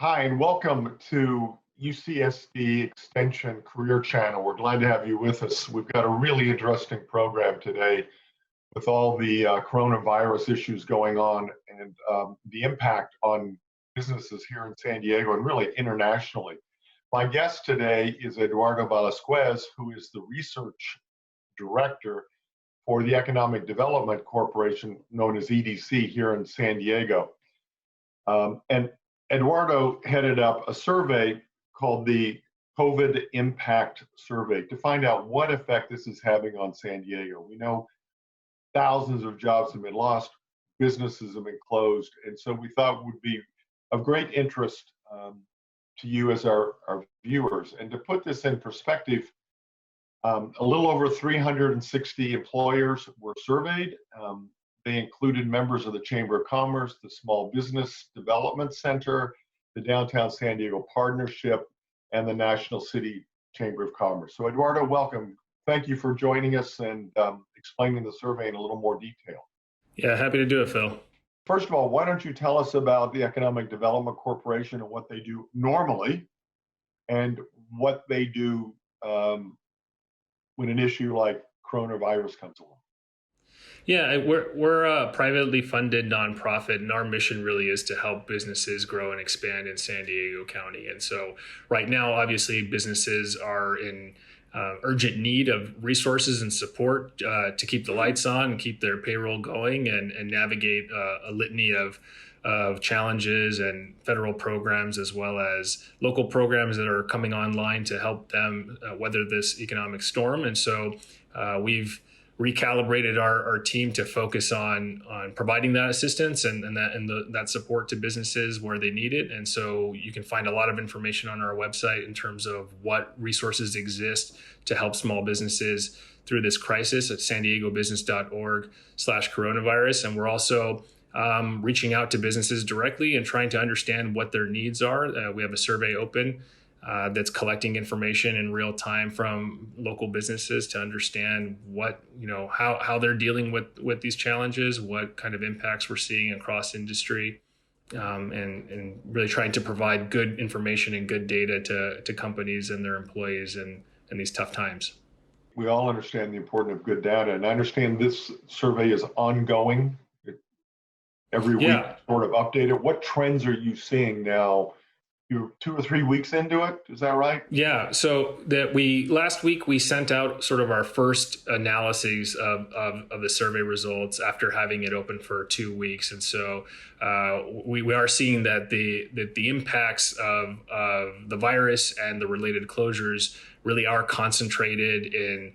Hi, and welcome to UCSD Extension Career Channel. We're glad to have you with us. We've got a really interesting program today with all the coronavirus issues going on and the impact on businesses here in San Diego and really internationally. My guest today is Eduardo Velasquez, who is the research director for the Economic Development Corporation, known as EDC, here in San Diego. And Eduardo headed up a survey called the COVID Impact Survey to find out what effect this is having on San Diego. We know thousands of jobs have been lost, businesses have been closed, and so we thought it would be of great interest to you as our viewers. And to put this in perspective, a little over 360 employers were surveyed. They included members of the Chamber of Commerce, the Small Business Development Center, the Downtown San Diego Partnership, and the National City Chamber of Commerce. So Eduardo, welcome. Thank you for joining us and explaining the survey in a little more detail. Yeah, happy to do it, Phil. First of all, why don't you tell us about the Economic Development Corporation and what they do normally and what they do when an issue like coronavirus comes along? Yeah, we're a privately funded nonprofit, and our mission really is to help businesses grow and expand in San Diego County. And so right now, obviously, businesses are in urgent need of resources and support to keep the lights on and keep their payroll going and navigate a litany of challenges and federal programs as well as local programs that are coming online to help them weather this economic storm. And so we've recalibrated our team to focus on providing that assistance and that support to businesses where they need it. And so you can find a lot of information on our website in terms of what resources exist to help small businesses through this crisis at sandiegobusiness.org/coronavirus. And we're also reaching out to businesses directly and trying to understand what their needs are. We have a survey open that's collecting information in real time from local businesses to understand how they're dealing with these challenges, what kind of impacts we're seeing across industry, and really trying to provide good information and good data to companies and their employees in these tough times. We all understand the importance of good data, and I understand this survey is ongoing. Every week, sort of updated. What trends are you seeing now? You're 2 or 3 weeks into it, is that right? Yeah. So last week we sent out sort of our first analyses of the survey results after having it open for 2 weeks, and so we are seeing that the impacts of the virus and the related closures really are concentrated in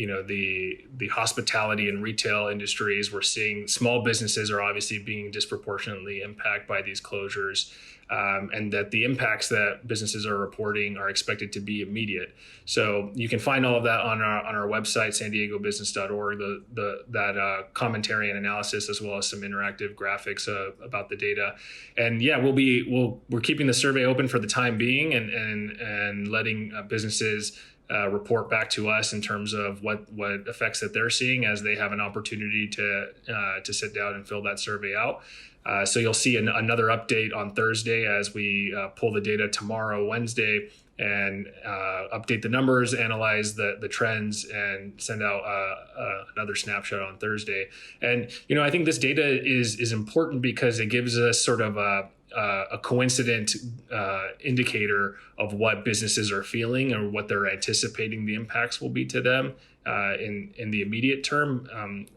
the hospitality and retail industries. We're seeing small businesses are obviously being disproportionately impacted by these closures, and that the impacts that businesses are reporting are expected to be immediate. So you can find all of that on our website, sandiegobusiness.org, that commentary and analysis, as well as some interactive graphics about the data. And yeah, we're keeping the survey open for the time being and letting businesses report back to us in terms of what effects that they're seeing as they have an opportunity to sit down and fill that survey out. So you'll see another update on Thursday as we pull the data tomorrow, Wednesday, and update the numbers, analyze the trends, and send out another snapshot on Thursday. And I think this data is important because it gives us sort of a coincident indicator of what businesses are feeling or what they're anticipating the impacts will be to them in the immediate term.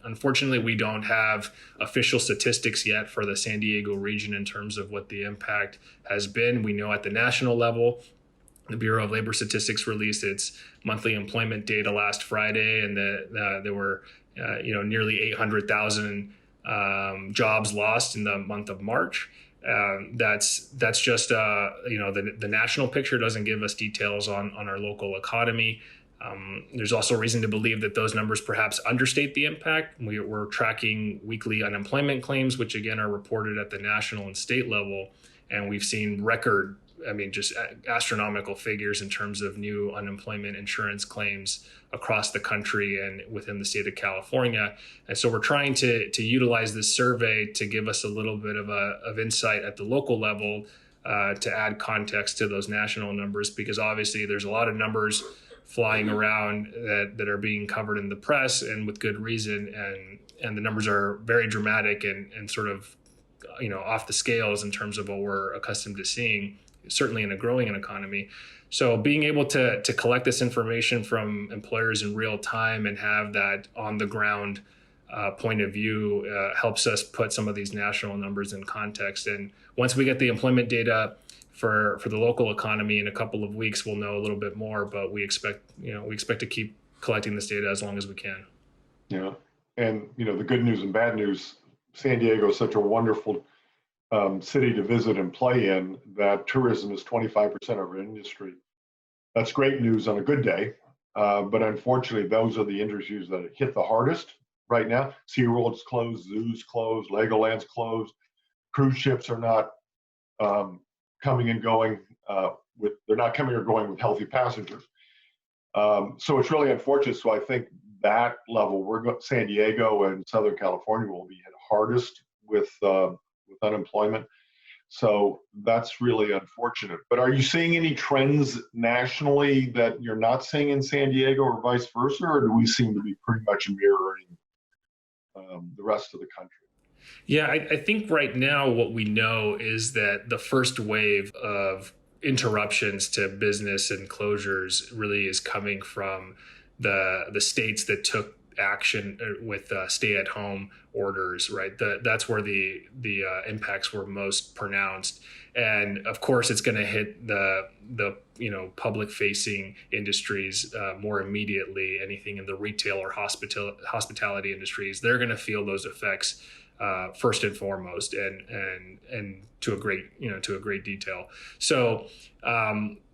Unfortunately, we don't have official statistics yet for the San Diego region in terms of what the impact has been. We know at the national level, the Bureau of Labor Statistics released its monthly employment data last Friday, and there were nearly 800,000 jobs lost in the month of March. That's just the national picture doesn't give us details on our local economy. There's also reason to believe that those numbers perhaps understate the impact. We're tracking weekly unemployment claims, which again are reported at the national and state level, and we've seen just astronomical figures in terms of new unemployment insurance claims across the country and within the state of California. And so we're trying to utilize this survey to give us a little bit of insight at the local level to add context to those national numbers, because obviously there's a lot of numbers flying around that are being covered in the press, and with good reason, and the numbers are very dramatic and sort of off the scales in terms of what we're accustomed to seeing, certainly in a growing economy. So being able to collect this information from employers in real time and have that on the ground point of view helps us put some of these national numbers in context. And once we get the employment data for the local economy in a couple of weeks, we'll know a little bit more. But we expect to keep collecting this data as long as we can. Yeah, and the good news and bad news. San Diego is such a wonderful city to visit and play in that tourism is 25% of our industry. That's great news on a good day, but unfortunately, those are the industries that hit the hardest right now. SeaWorld's closed, zoos closed, Legoland's closed. Cruise ships are not coming and going they're not coming or going with healthy passengers. So it's really unfortunate. So I think that level, San Diego and Southern California will be hit hardest with unemployment. So that's really unfortunate. But are you seeing any trends nationally that you're not seeing in San Diego or vice versa, or do we seem to be pretty much mirroring the rest of the country? Yeah, I think right now what we know is that the first wave of interruptions to business and closures really is coming from the states that took action with stay-at-home orders, right? That's where the impacts were most pronounced, and of course, it's going to hit the public-facing industries more immediately. Anything in the retail or hospitality industries, they're going to feel those effects first and foremost, and to a great detail. So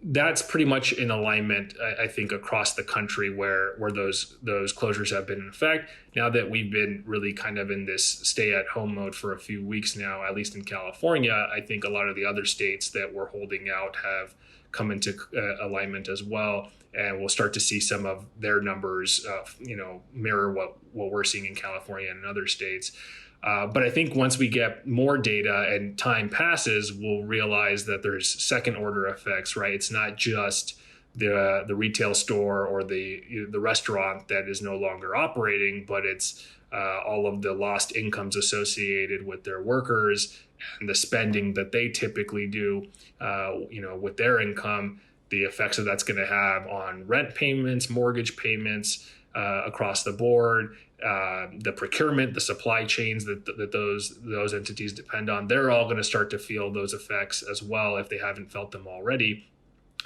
that's pretty much in alignment, I think, across the country where those closures have been in effect. Now that we've been really kind of in this stay-at-home mode for a few weeks now, at least in California, I think a lot of the other states that were holding out have come into alignment as well. And we'll start to see some of their numbers, mirror what we're seeing in California and in other states. But I think once we get more data and time passes, we'll realize that there's second order effects, right? It's not just the retail store or the restaurant that is no longer operating, but it's all of the lost incomes associated with their workers and the spending that they typically do, with their income, the effects that that's going to have on rent payments, mortgage payments, across the board, the procurement, the supply chains that those entities depend on. They're all going to start to feel those effects as well if they haven't felt them already.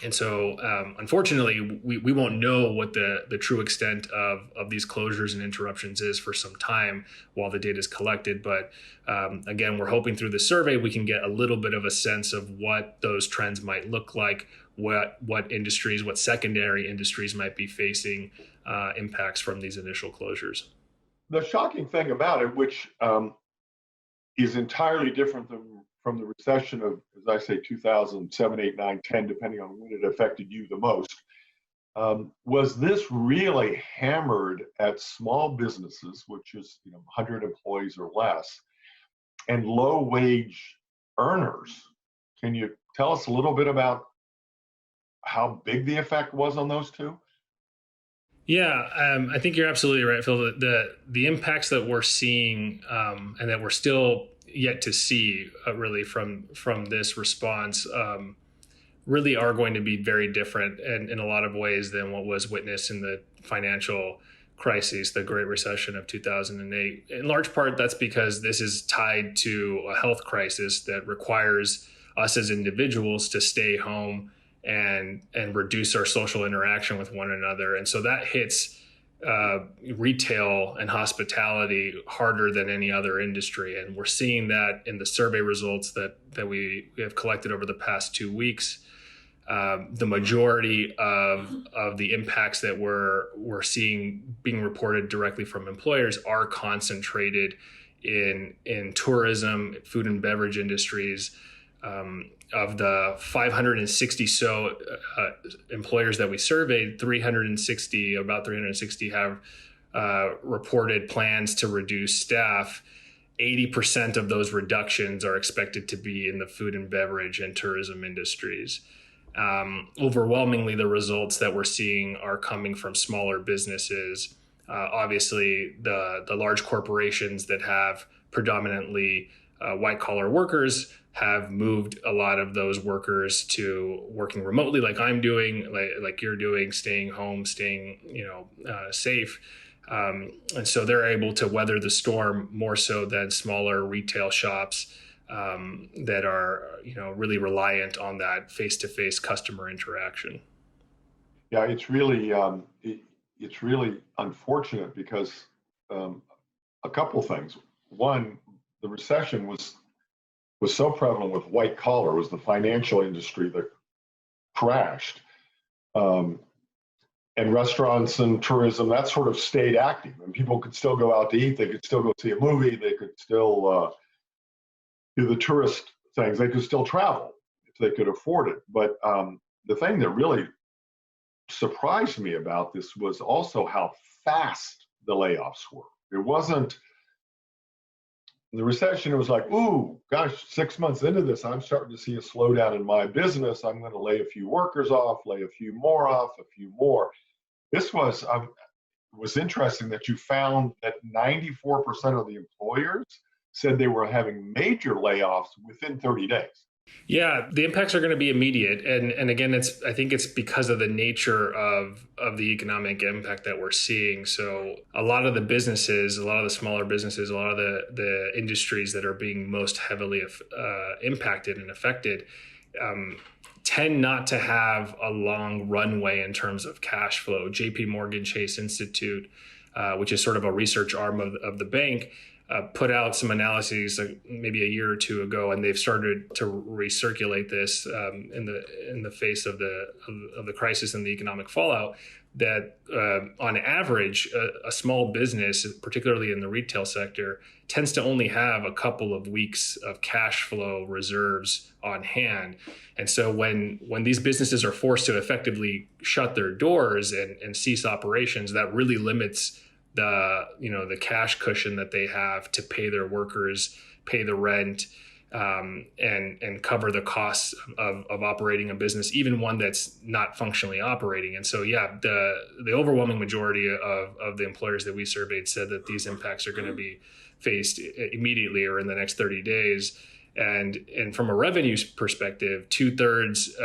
And so, unfortunately, we won't know what the true extent of these closures and interruptions is for some time while the data is collected. But again, we're hoping through the survey we can get a little bit of a sense of what those trends might look like, what industries, what secondary industries might be facing impacts from these initial closures. The shocking thing about it, which is entirely different from the recession of, as I say, 2007, 8, 9, 10, depending on when it affected you the most, was this really hammered at small businesses, which is 100 employees or less, and low-wage earners. Can you tell us a little bit about how big the effect was on those two? Yeah, I think you're absolutely right, Phil. The impacts that we're seeing and that we're still yet to see really from this response really are going to be very different in a lot of ways than what was witnessed in the financial crisis, the Great Recession of 2008. In large part, that's because this is tied to a health crisis that requires us as individuals to stay home and reduce our social interaction with one another. And so that hits retail and hospitality harder than any other industry. And we're seeing that in the survey results that we have collected over the past 2 weeks. The majority of the impacts that we're seeing being reported directly from employers are concentrated in tourism, food and beverage industries. Of the 560 employers that we surveyed, about 360 have reported plans to reduce staff. 80% of those reductions are expected to be in the food and beverage and tourism industries. Overwhelmingly, the results that we're seeing are coming from smaller businesses. Obviously, the large corporations that have predominantly white collar workers have moved a lot of those workers to working remotely, like I'm doing, like you're doing, staying home, staying safe. And so they're able to weather the storm more so than smaller retail shops that are, really reliant on that face-to-face customer interaction. Yeah, it's really it's really unfortunate because a couple things. One, the recession was so prevalent with white collar. It was the financial industry that crashed. And restaurants and tourism, that sort of stayed active, and people could still go out to eat. They could still go see a movie. They could still do the tourist things. They could still travel if they could afford it. But the thing that really surprised me about this was also how fast the layoffs were. It wasn't the recession. It was like, ooh, gosh, 6 months into this, I'm starting to see a slowdown in my business. I'm going to lay a few workers off, lay a few more off, a few more. This was interesting that you found that 94% of the employers said they were having major layoffs within 30 days. Yeah, the impacts are going to be immediate, and again, I think it's because of the nature of the economic impact that we're seeing. So a lot of the businesses, a lot of the smaller businesses, a lot of the industries that are being most heavily impacted and affected tend not to have a long runway in terms of cash flow. JP Morgan Chase Institute, which is sort of a research arm of the bank, put out some analyses maybe a year or two ago, and they've started to recirculate this in the face of the crisis and the economic fallout. That on average, a small business, particularly in the retail sector, tends to only have a couple of weeks of cash flow reserves on hand. And so when these businesses are forced to effectively shut their doors and cease operations, that really limits the cash cushion that they have to pay their workers, pay the rent, and cover the costs of operating a business, even one that's not functionally operating. And so, yeah, the overwhelming majority of the employers that we surveyed said that these impacts are going to be faced immediately or in the next 30 days. And from a revenue perspective, 2/3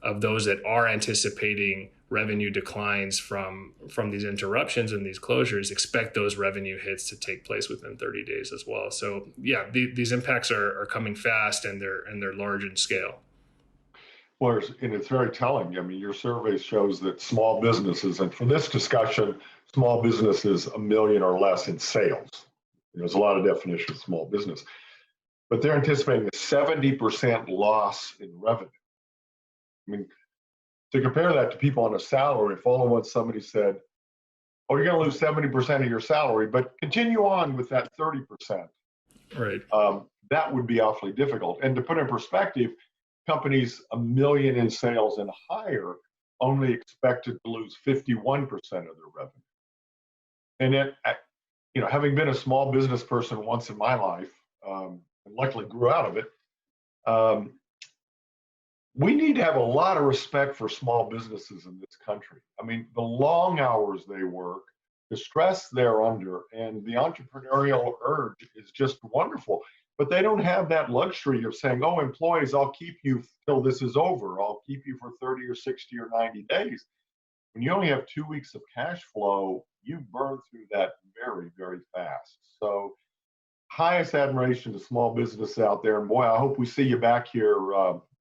of those that are anticipating revenue declines from these interruptions and these closures expect those revenue hits to take place within 30 days as well. So yeah, these impacts are coming fast, and they're large in scale. Well, it's very telling. I mean, your survey shows that small businesses, and for this discussion, small businesses $1 million or less in sales. There's a lot of definition of small business, but they're anticipating a 70% loss in revenue. I mean, to compare that to people on a salary, if all at once somebody said, oh, you're going to lose 70% of your salary, but continue on with that 30%. Right. That would be awfully difficult. And to put in perspective, companies $1 million in sales and higher only expected to lose 51% of their revenue. And it, having been a small business person once in my life, and luckily grew out of it, we need to have a lot of respect for small businesses in this country. I mean, the long hours they work, the stress they're under, and the entrepreneurial urge is just wonderful. But they don't have that luxury of saying, oh, employees, I'll keep you till this is over. I'll keep you for 30 or 60 or 90 days. When you only have 2 weeks of cash flow, you burn through that very, very fast. So highest admiration to small business out there. And boy, I hope we see you back here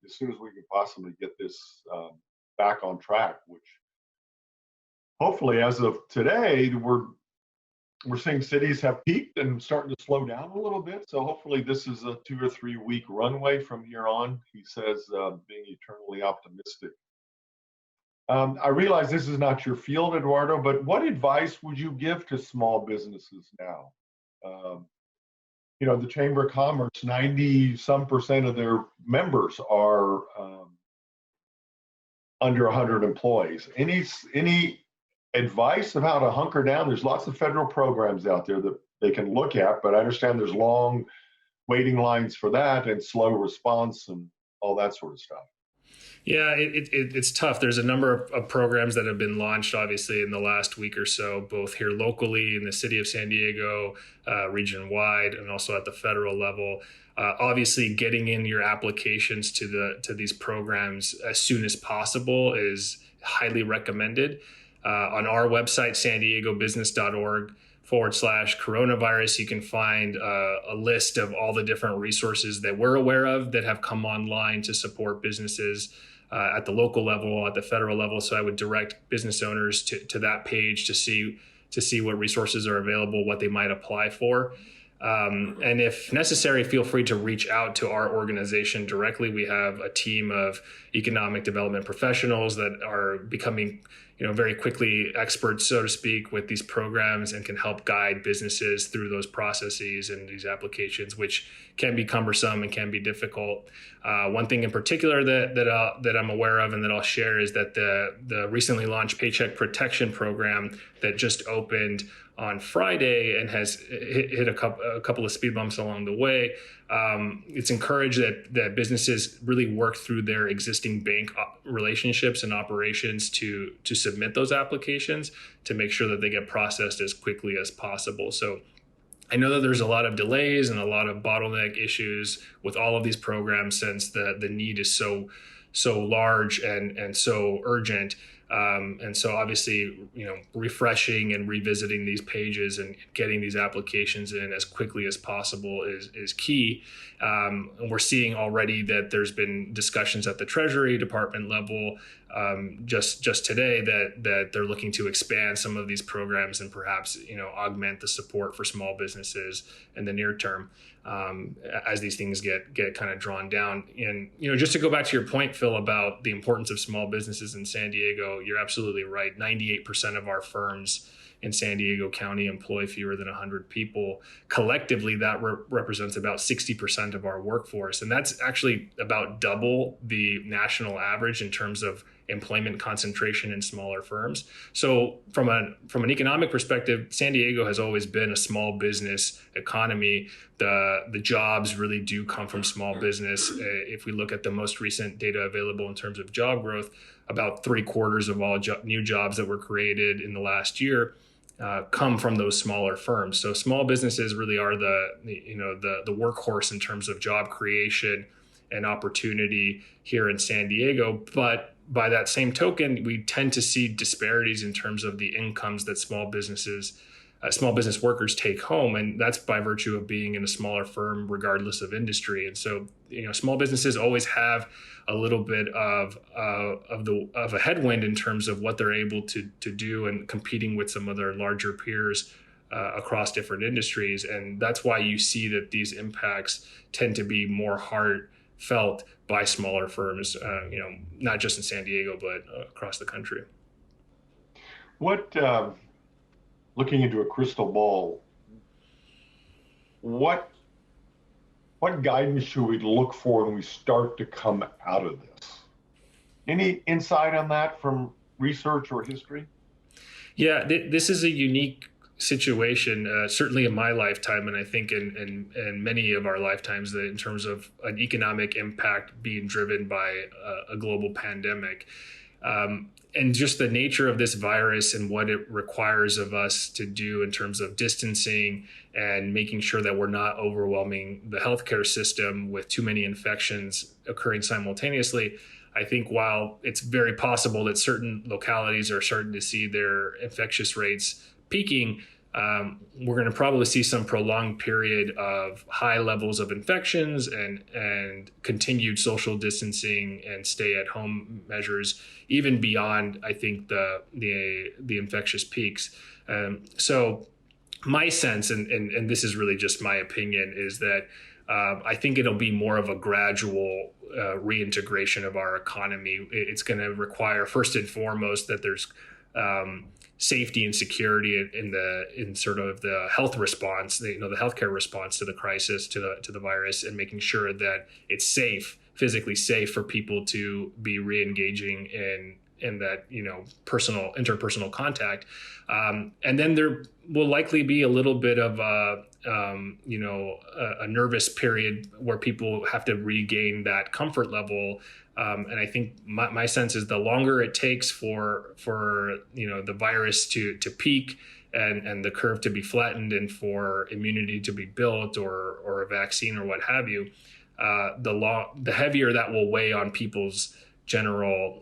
as soon as we can possibly get this back on track, which hopefully as of today, we're seeing cities have peaked and starting to slow down a little bit. So hopefully this is a 2 or 3 week runway from here on, he says, being eternally optimistic. I realize this is not your field, Eduardo, but what advice would you give to small businesses now? The Chamber of Commerce, 90% of their members are under 100 employees. Any advice of how to hunker down? There's lots of federal programs out there that they can look at, but I understand there's long waiting lines for that and slow response and all that sort of stuff. Yeah, it's tough. There's a number of programs that have been launched, obviously, in the last week or so, both here locally in the city of San Diego, region-wide, and also at the federal level. Obviously, getting in your applications to these programs as soon as possible is highly recommended. On our website, sandiegobusiness.org/coronavirus, you can find a list of all the different resources that we're aware of that have come online to support businesses at the local level, at the federal level. So I would direct business owners to that page to see what resources are available, what they might apply for. And if necessary, feel free to reach out to our organization directly. We have a team of economic development professionals that are becoming, very quickly experts, so to speak, with these programs and can help guide businesses through those processes and these applications, which can be cumbersome and can be difficult. One thing in particular that I'm aware of and that I'll share is that the recently launched Paycheck Protection Program that just opened on Friday and has hit a couple of speed bumps along the way. It's encouraged that businesses really work through their existing bank relationships and operations to submit those applications to make sure that they get processed as quickly as possible. So I know that there's a lot of delays and a lot of bottleneck issues with all of these programs since the need is so large and so urgent. And so obviously, refreshing and revisiting these pages and getting these applications in as quickly as possible is key. And we're seeing already that there's been discussions at the Treasury Department level just today that they're looking to expand some of these programs and perhaps, augment the support for small businesses in the near term. As these things get kind of drawn down. And, just to go back to your point, Phil, about the importance of small businesses in San Diego, you're absolutely right. 98% of our firms in San Diego County employ fewer than 100 people. Collectively, that represents about 60% of our workforce. And that's actually about double the national average in terms of employment concentration in smaller firms. So from an economic perspective, San Diego has always been a small business economy. The jobs really do come from small business. If we look at the most recent data available in terms of job growth, about 3/4 of all new jobs that were created in the last year come from those smaller firms. So small businesses really are the workhorse in terms of job creation and opportunity here in San Diego. But by that same token, we tend to see disparities in terms of the incomes that small business workers take home, and that's by virtue of being in a smaller firm, regardless of industry. And so, small businesses always have a little bit of a headwind in terms of what they're able to do and competing with some of their larger peers across different industries. And that's why you see that these impacts tend to be more heartfelt by smaller firms, not just in San Diego, but across the country. What, looking into a crystal ball, what guidance should we look for when we start to come out of this? Any insight on that from research or history? Yeah, this is a unique situation, certainly in my lifetime, and I think in many of our lifetimes, in terms of an economic impact being driven by a global pandemic. And just the nature of this virus and what it requires of us to do in terms of distancing and making sure that we're not overwhelming the healthcare system with too many infections occurring simultaneously. I think while it's very possible that certain localities are starting to see their infectious rates peaking, we're going to probably see some prolonged period of high levels of infections and continued social distancing and stay-at-home measures, even beyond, I think, the infectious peaks. So my sense, and this is really just my opinion, is that I think it'll be more of a gradual reintegration of our economy. It's going to require, first and foremost, that there's safety and security in sort of the health response, the healthcare response to the crisis, to the virus, and making sure that it's safe, physically safe for people to be re-engaging interpersonal contact. And then there will likely be a little bit of a nervous period where people have to regain that comfort level. And I think my sense is the longer it takes for the virus to peak and the curve to be flattened and for immunity to be built or a vaccine or what have you, the heavier that will weigh on people's general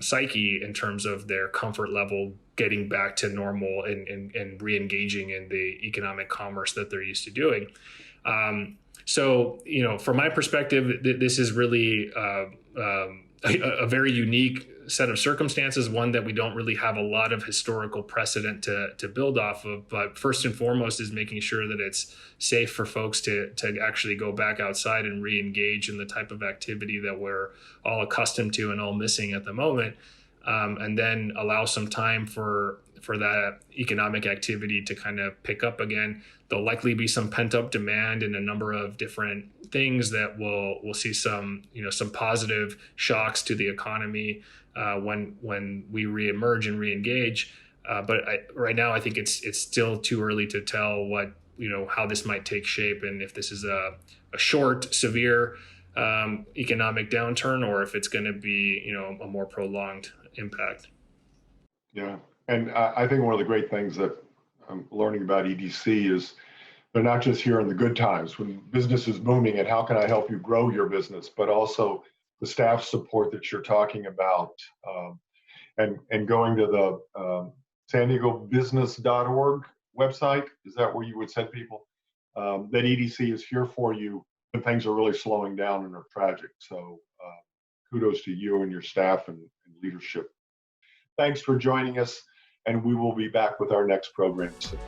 psyche in terms of their comfort level getting back to normal and re-engaging in the economic commerce that they're used to doing. So, from my perspective, this is really a very unique set of circumstances, one that we don't really have a lot of historical precedent to build off of. But first and foremost is making sure that it's safe for folks to actually go back outside and re-engage in the type of activity that we're all accustomed to and all missing at the moment. And then allow some time for that economic activity to kind of pick up again. There'll likely be some pent up demand in a number of different things that we'll see some positive shocks to the economy when we reemerge and reengage. But right now, I think it's still too early to tell how this might take shape and if this is a short, severe economic downturn or if it's going to be a more prolonged impact. Yeah, and I think one of the great things that I'm learning about EDC is they're not just here in the good times when business is booming and how can I help you grow your business, but also the staff support that you're talking about, and going to the San Diego Business.org website. Is that where you would send people? That EDC is here for you when things are really slowing down and are tragic. So kudos to you and your staff and leadership. Thanks for joining us, and we will be back with our next program soon.